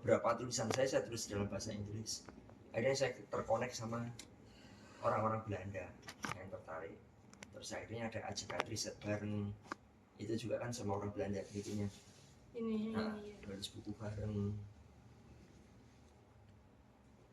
beberapa tulisan saya tulis dalam bahasa Inggris. Akhirnya saya terkonek sama orang-orang Belanda yang tertarik. Terus akhirnya ada ajakan riset bareng, itu juga kan sama orang Belanda gitunya. Nulis buku bareng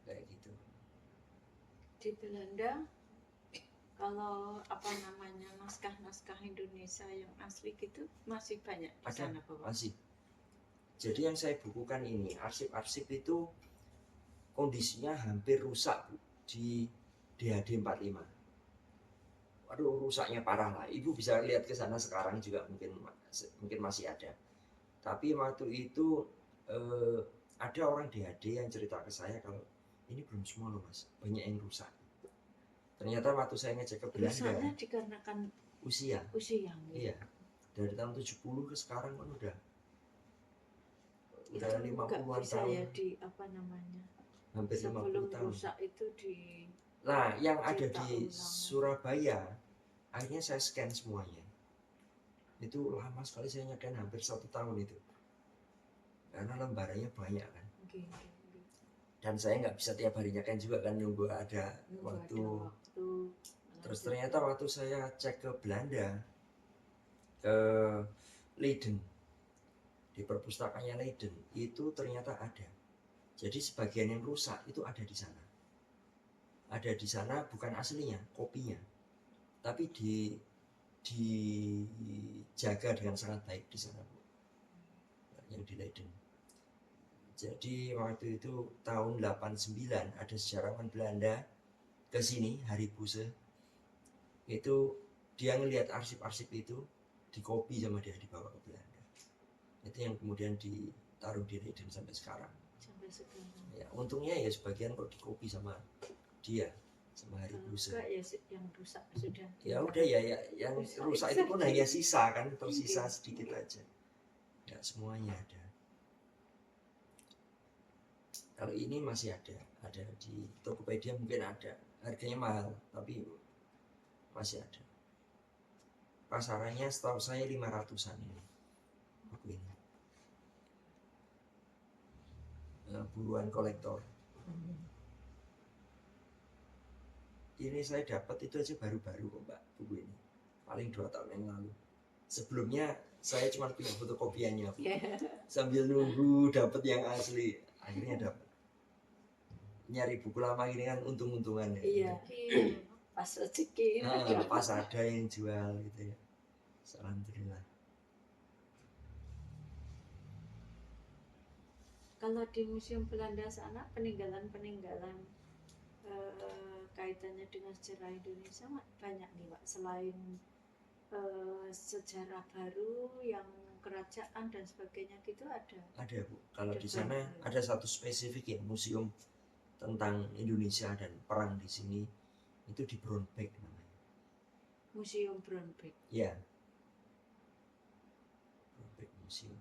kayak gitu. Di Belanda kalau apa namanya naskah-naskah Indonesia yang asli gitu masih banyak di sana Bapak? Masih. Jadi yang saya bukukan ini arsip-arsip itu kondisinya hampir rusak Bu, di DHD 45. Waduh, rusaknya parah lah. Ibu bisa lihat ke sana sekarang juga mungkin masih ada. Tapi waktu itu ada orang DHD yang cerita ke saya kalau ini belum semua loh Mas, banyak yang rusak. Ternyata waktu saya ngecek ke Belanda, rusaknya dikarenakan usia. Gitu. Iya. Dari tahun 70 ke sekarang kan udah 50-an tahun. Ya di apa namanya? Hampir 50 tahun. Rusak itu di yang ada di Surabaya, akhirnya saya scan semuanya. Itu lama sekali saya nyeken, hampir 1 tahun itu. Karena lembarannya banyak kan. Dan saya nggak bisa tiap hari nyeken juga kan, nunggu ada waktu. Terus ternyata waktu saya cek ke Belanda, ke Leiden, di perpustakaannya Leiden, itu ternyata ada. Jadi sebagian yang rusak itu ada di sana. Ada di sana bukan aslinya, kopinya. Tapi dijaga dengan sangat baik di sana, Bu. Yang di Leiden. Jadi waktu itu tahun 89 ada sejarawan Belanda ke sini, Harry Buse. Itu dia ngelihat arsip-arsip itu, dikopi sama dia, dibawa ke Belanda. Itu yang kemudian ditaruh di Leiden sampai sekarang. Ya, untungnya ya sebagian kok dikopi sama dia, sama Harry Buse. Yang rusak sudah. Ya udah ya yang rusak itu pun hanya sisa kan, tersisa sedikit aja. Ya semuanya ada. Kalau ini masih ada di Tokopedia mungkin ada. Harganya mahal, tapi masih ada. Pasarannya setahu saya 500-an ini. Buku ini. Buruan kolektor. Ini saya dapat itu aja baru-baru kok Mbak, buku ini. Paling 2 tahun yang lalu. Sebelumnya saya cuma punya fotokopiannya. Sambil nunggu dapat yang asli, akhirnya dapat. Nyari buku lama ini kan untung-untungan ya. Iya. Pas rezeki. Pas ada yang jual gitu ya. Alhamdulillah. Kalau di Museum Belanda sana peninggalan kaitannya dengan sejarah Indonesia banyak nih Pak, selain sejarah baru yang kerajaan dan sebagainya gitu ada Bu. Kalau di sana ada satu spesifik ya, museum tentang Indonesia dan perang di sini, itu di Brownback namanya. Museum Brownback. Ya. Brownback Museum.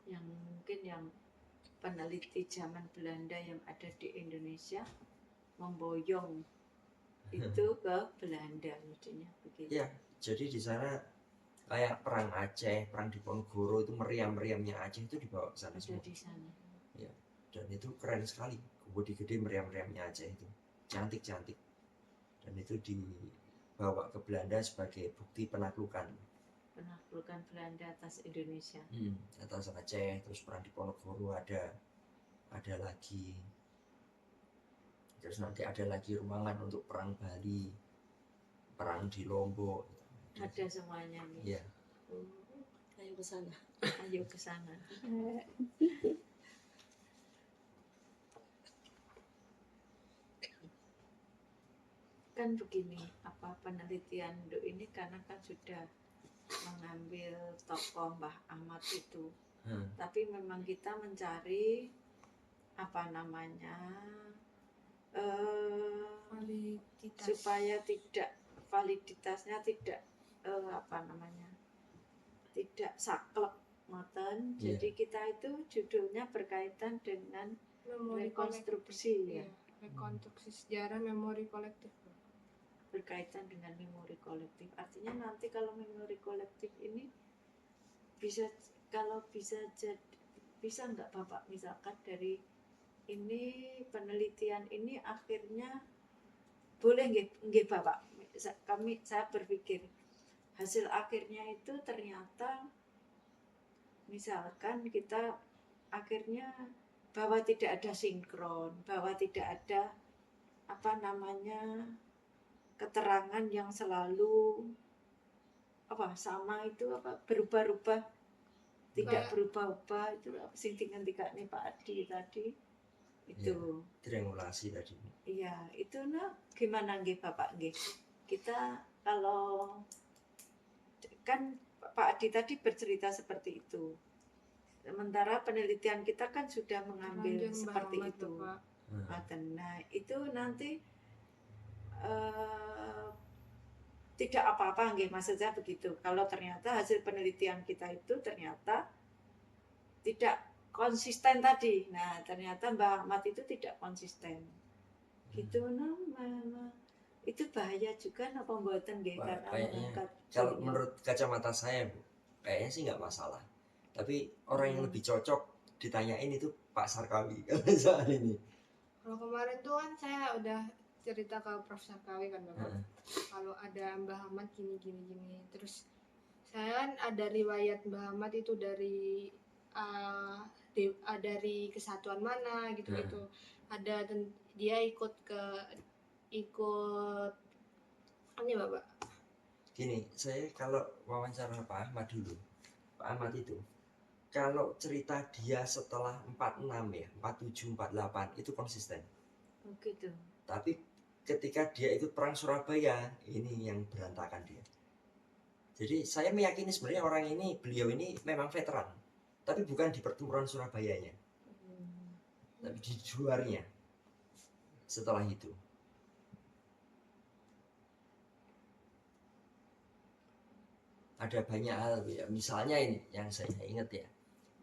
Yang mungkin yang peneliti zaman Belanda yang ada di Indonesia memboyong itu ke Belanda, maksudnya begitu. Ya, jadi di sana kayak perang Aceh, perang Diponegoro itu meriam-meriamnya Aceh itu dibawa ke sana semua. Di sana. Ya, dan itu keren sekali. Gede-gede meriam-meriamnya Aceh itu, cantik-cantik. Dan itu dibawa ke Belanda sebagai bukti penaklukan Belanda atas Indonesia. Atas Aceh, terus perang Diponegoro ada lagi. Terus nanti ada lagi ruangan untuk perang Bali, perang di Lombok. Ada semuanya nih. Iya. Ayo ke sana. Ayo ke sana. Kan begini, apa penelitian ini karena kan sudah mengambil tokoh Mbah Ahmad itu. Tapi memang kita mencari apa namanya supaya tidak validitasnya tidak tidak saklek ngoten. Jadi kita itu judulnya berkaitan dengan rekonstruksi ya. Rekonstruksi sejarah memori kolektif. Berkaitan dengan memori kolektif. Artinya nanti kalau memori kolektif ini bisa bisa nggak Bapak misalkan dari ini penelitian ini akhirnya boleh nggih Bapak, saya berpikir hasil akhirnya itu ternyata misalkan kita akhirnya bahwa tidak ada sinkron, bahwa tidak ada apa namanya keterangan yang selalu apa sama itu apa berubah-ubah, tidak Kayak- berubah-ubah itu apa sing nih Pak Adi tadi itu. triangulasi tadi. Iya, itu nah gimana nggih Bapak nggih? Kita kalau kan Pak Adi tadi bercerita seperti itu. Sementara penelitian kita kan sudah mengambil Terlanjur seperti Mbah Ahmad, itu. Bapak. Nah, itu nanti tidak apa-apa nggih, maksud saya begitu. Kalau ternyata hasil penelitian kita itu ternyata tidak konsisten tadi. Nah, ternyata Mbak Ahmad itu tidak konsisten. Gitu nah, itu bahaya juga apa mboten nggih Wah, karena kayaknya mengangkat kalau dirinya. menurut kacamata saya Bu, kayaknya sih nggak masalah. Tapi orang yang lebih cocok ditanyain itu Pak Sarkawi kalau soal ini. Kalau kemarin tuh kan saya udah cerita ke Prof. Sarkawi kan Bapak. Heeh. Kalau ada Mbah Ahmad gini. Terus saya kan ada riwayat Mbah Ahmad itu dari dari kesatuan mana gitu. Ada dia ikut ini Bapak. Gini, saya kalau wawancara Pak Ahmad dulu, Pak Ahmad itu kalau cerita dia setelah 46 ya, 47, 48 itu konsisten. Oh gitu. Tapi ketika dia ikut perang Surabaya, ini yang berantakan dia. Jadi saya meyakini sebenarnya beliau ini memang veteran, tapi bukan di pertempuran Surabayanya, tapi di luarnya. Setelah itu, ada banyak hal ya. Misalnya ini yang saya ingat ya,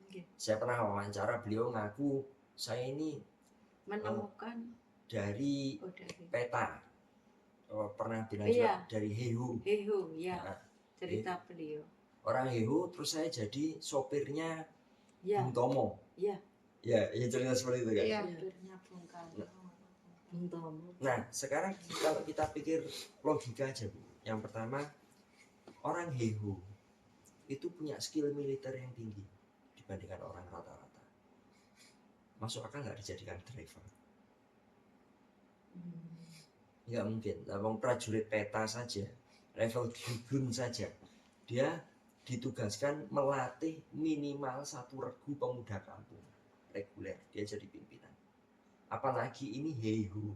Nggih. saya pernah wawancara beliau ngaku saya ini Menemukan dari dari peta. Pernah bilang Iya. juga dari Hehu. Hehu ya, Nah, cerita beliau. orang Hehu, terus saya jadi sopirnya Ya, Bung Tomo. ya. Ya, cerita seperti itu kan. Iya. Sopirnya Bung Karno. Bung Tomo. Nah, sekarang kalau kita pikir logika aja Bu. Yang pertama, orang Hehu itu punya skill militer yang tinggi dibandingkan orang rata-rata. Masuk akal nggak dijadikan driver? Nggak mungkin. Wong prajurit peta saja, level Gugun saja, dia ditugaskan melatih minimal 1 regu pemuda kampung reguler. Dia jadi pimpinan. Apalagi ini Hehu.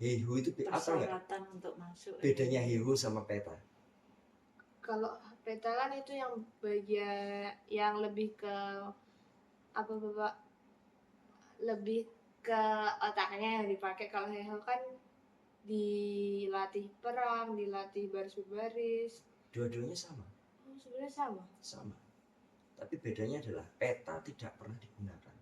Hehu itu apa nggak? Persyaratan untuk masuk. Bedanya Hehu sama peta? Kalau peta kan itu yang bagian yang lebih ke apa Bapak? Lebih ke otaknya yang dipakai. Kalau Heho kan dilatih perang, dilatih baris berbaris. Dua-duanya sama. Sebenarnya sama. Sama. Tapi bedanya adalah peta tidak pernah digunakan.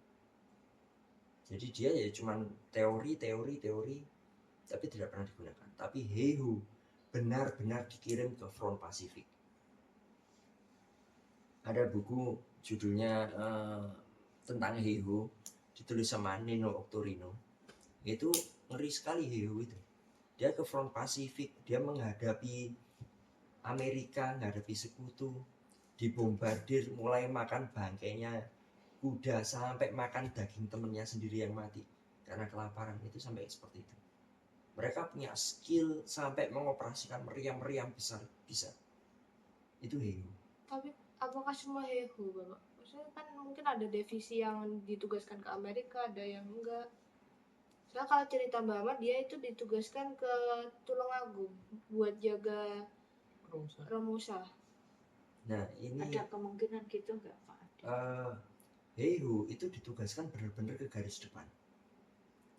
Jadi dia ya cuman teori, tapi tidak pernah digunakan. Tapi Hehu benar-benar dikirim ke front Pasifik. Ada buku judulnya tentang Hehu, ditulis sama Nino Octorino. Itu ngeri sekali Hehu itu. Dia ke front Pasifik, dia menghadapi Amerika, menghadapi sekutu, dibombardir, mulai makan bangkainya kuda sampai makan daging temennya sendiri yang mati karena kelaparan, itu sampai seperti itu. Mereka punya skill sampai mengoperasikan meriam-meriam besar bisa. Itu Hehu. Tapi apakah semua Hehu Bapak? Maksudnya kan mungkin ada divisi yang ditugaskan ke Amerika, ada yang enggak. Soalnya kalau cerita Mbak Ahmad, dia itu ditugaskan ke Tulungagung buat jaga Romusa. Nah ini Ada kemungkinan gitu nggak Pak Adi? Hehu itu ditugaskan benar-benar ke garis depan.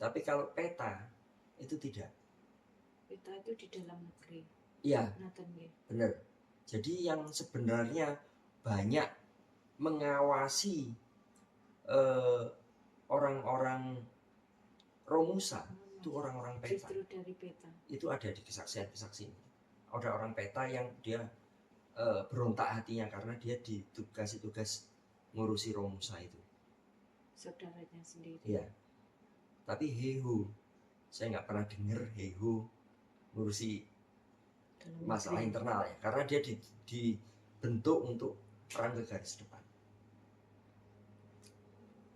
Tapi kalau peta itu tidak. Kita itu di dalam negeri. Iya, Nathan nggih. benar. Jadi yang sebenarnya banyak mengawasi orang-orang Romusa itu orang-orang peta. Justru dari peta. Itu ada di kesaksian-kesaksian. Ada orang peta yang dia berontak hatinya karena dia ditugasi tugas ngurusi Romusa itu. saudaranya sendiri. Iya. Tapi heho, saya nggak pernah dengar heho ngurusi Dalam masalah negeri. internal ya, karena dia dibentuk untuk perang ke garis depan.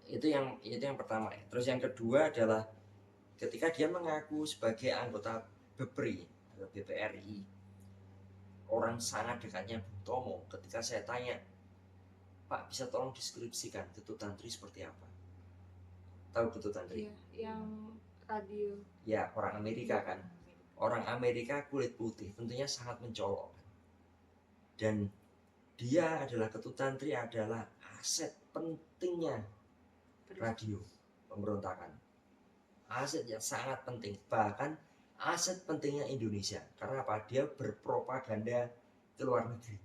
Itu yang pertama ya. Terus yang kedua adalah ketika dia mengaku sebagai anggota BPRI atau BPRI, orang sangat dekatnya Bung Tomo. Ketika saya tanya, Pak, bisa tolong deskripsikan Ketut Tantri seperti apa? Tahu Ketut Tantri? Iya, yang radio. Ya, orang Amerika kan. Orang Amerika kulit putih, tentunya sangat mencolok. Dan dia adalah Ketut Tantri adalah aset pentingnya radio pemberontakan. Aset yang sangat penting, bahkan aset pentingnya Indonesia. Karena apa? Dia berpropaganda ke luar negeri.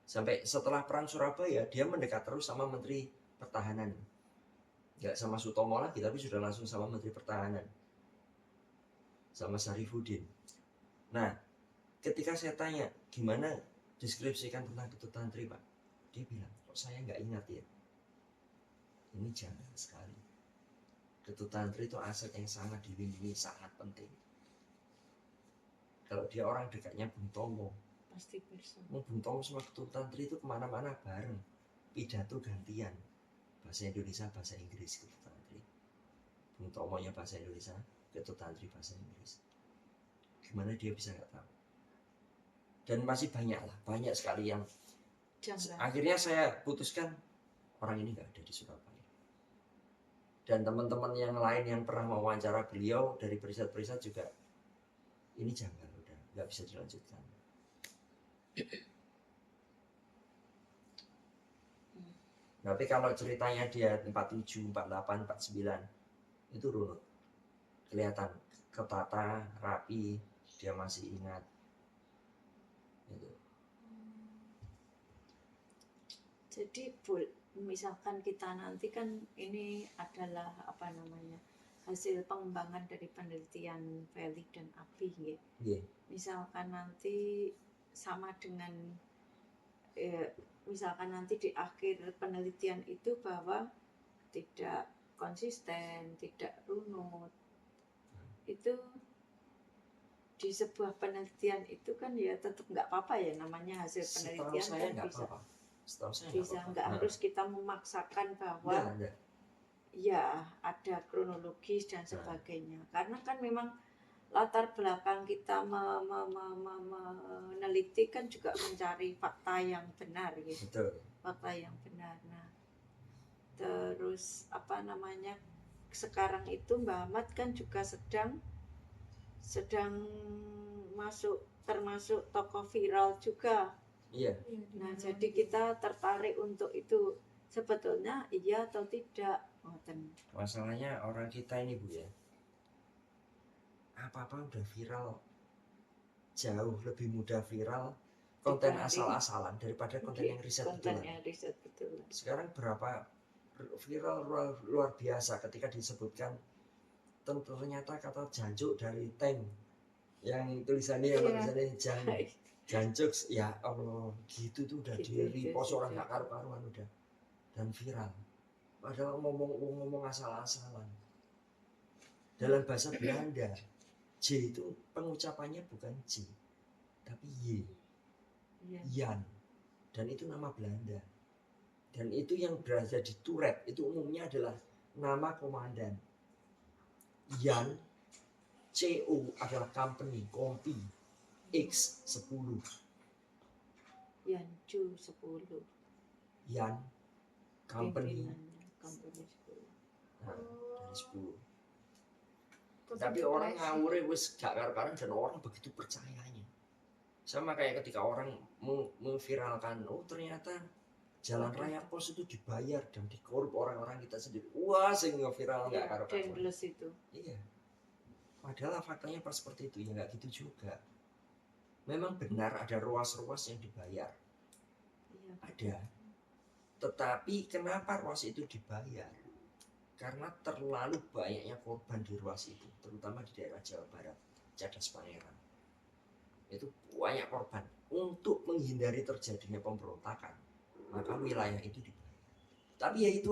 Sampai setelah perang Surabaya, dia mendekat terus sama Menteri Pertahanan. Nggak sama Sutomo lagi, tapi sudah langsung sama Menteri Pertahanan, sama Sarifuddin. Nah, ketika saya tanya, gimana deskripsikan tentang Ketut Tantri, Pak? Dia bilang, kok saya nggak ingat ya? Ini jangan sekali. Ketut Tantri itu aset yang sangat dilindungi, sangat penting. Kalau dia orang dekatnya Bung Tomo, Pasti bersama. Bung Tomo sama Ketut Tantri itu kemana-mana bareng, pidato gantian, bahasa Indonesia, bahasa Inggris. Ketut Tantri, Bung Tomonya bahasa Indonesia, Ketut Tantri bahasa Inggris. Gimana dia bisa nggak tahu? Dan masih banyak lah, banyak sekali yang Janggal. akhirnya saya putuskan orang ini nggak ada di Surabaya. Dan teman-teman yang lain yang pernah mewawancara beliau dari periset-periset juga, ini janggal, udah nggak bisa dilanjutkan. Tapi kalau ceritanya dia 47, 48, 49 itu runut, kelihatan ketata, rapi, dia masih ingat. Gitu. Jadi misalkan kita nanti kan ini adalah hasil pengembangan dari penelitian Felix dan Abi ya. Yeah. Misalkan nanti sama dengan misalkan nanti di akhir penelitian itu bahwa tidak konsisten, tidak runut, itu di sebuah penelitian itu kan ya tetap nggak apa-apa ya, namanya hasil penelitian Setahu saya kan nggak bisa apa-apa. Setahu saya bisa nggak harus kita memaksakan bahwa Nggak. ya ada kronologis dan sebagainya, karena kan memang latar belakang kita meneliti kan juga mencari fakta yang benar gitu. Betul. Fakta yang benar. Nah, terus sekarang itu Mbak Ahmad kan juga sedang termasuk tokoh viral juga. Iya. Nah, jadi kita tertarik untuk itu, sebetulnya iya atau tidak. Masalahnya orang kita ini Bu ya, apa-apa udah viral, jauh lebih mudah viral konten asal-asalan daripada konten yang riset betulan. Sekarang berapa viral luar biasa ketika disebutkan ternyata kata jancuk dari tank yang tulisannya jancuk, ya Allah, gitu tuh udah di-repost orang gak karu-karuan udah, dan viral. Padahal ngomong asal-asalan. Dalam bahasa Belanda, J itu pengucapannya bukan J, tapi Y, Jan, dan itu nama Belanda. Dan itu yang berada di Turret itu umumnya adalah nama komandan. Jan, CO adalah company, kompi, X 10. Yanju 10. Yan, company. Company 10. Nah, dari 10. Terus Tapi ada orang flashing. ngawure wis gak karu-karuan dan orang begitu percayanya. Sama kayak ketika orang memviralkan, oh ternyata jalan raya pos itu dibayar dan dikorup orang-orang kita sendiri. Wah, sing ngeviral gak karu-karuan. Dendles itu. Iya. Padahal faktanya pas seperti itu, ya nggak gitu juga. Memang benar ada ruas-ruas yang dibayar. Iya. Ada. Tetapi kenapa ruas itu dibayar? Karena terlalu banyaknya korban di ruas itu, terutama di daerah Jawa Barat, Cadas Pangeran. Itu banyak korban. Untuk menghindari terjadinya pemberontakan, maka wilayah itu dibayar. Tapi ya itu